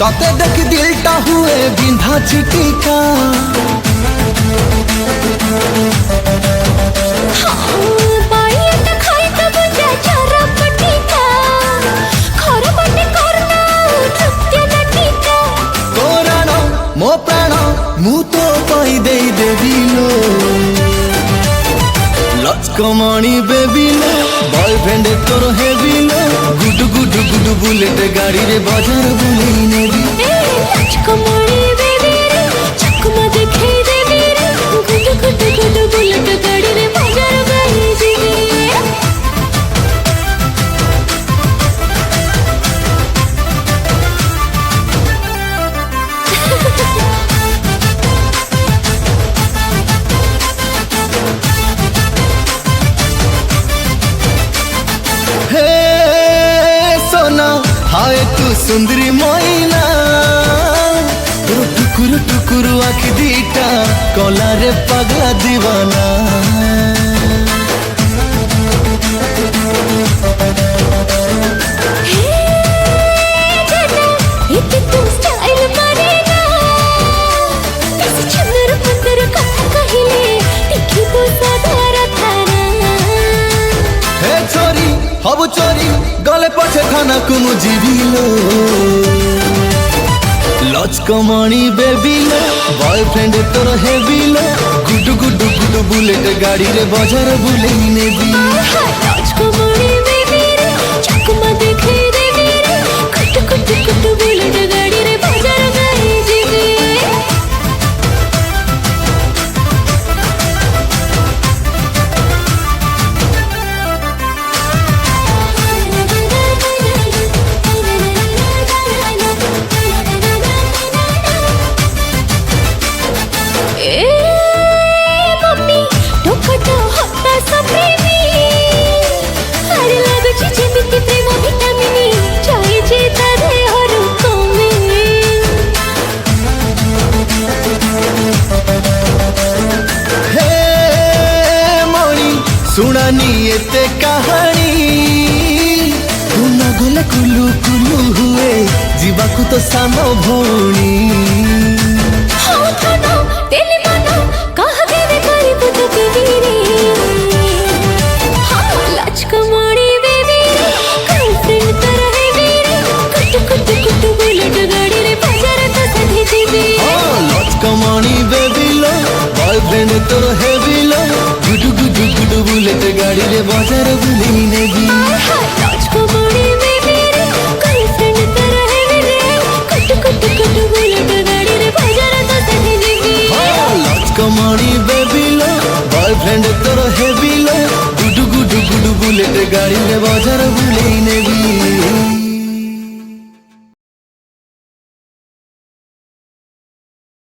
तते देख दिलटा हुए बिंधा चिटिका। मो प्राण मु तो पाई दे देविलो लचकमणी बेबिलो बॉयफ्रेंड तोर हेबिलो गुडु गुडु गुडु बुलेट गाड़ी रे बाजार बुलेई नेबी लचकमणी बेबी रे चकमा देखे देबी रे गुडु गुडु गुडु बुलेट गाड़ी रे बाजार बुलेई जेबी। हाय तू सुंदरी मोइना टुकुरु टुकुरु आँख दीटा कला रे पगला दीवाना। हबु चोरी गले पछे खाना को मुझिबिलो लचकमणी बेबिलो बॉयफ्रेंड तोर हेबिलो गुडु गुडु गुडु बुलेट गाड़ी रे बाजार बुलेई नेबी लचकमणी बेबी रे चकमा देखे देबी रे गुडु गुडु गुडु बुलेट गाड़ी रे बाजार बुलेई जेबी। सुनानी एते कहानी तू न गले कुलू कुलू हुए जीवाकू तो सानो भौणी लचकमणी बेबी गर्लफ्रेंड तर हेबी रे कुटु कुटु कुटु बुलेट गाड़ी रे बाजार तो सधे जेबी लचकमणी बेबी लो बॉयफ्रेंड तोर हेबी लो गुडु गुडु गुडु बुलेट गाड़ी रे बाजार बुलेई नेबी लचकमणी बेबी रे गर्लफ्रेंड तर हेबी रे कुटु कुटु कुटु बुलेट गाड़ी रे बाजार तो सधे जेबी लचकमणी बेबी लो बॉयफ्रेंड तोर हेबी लो गुडु गुडु गुडु बुलेट गाड़ी रे बाजार बुलेई नेबी।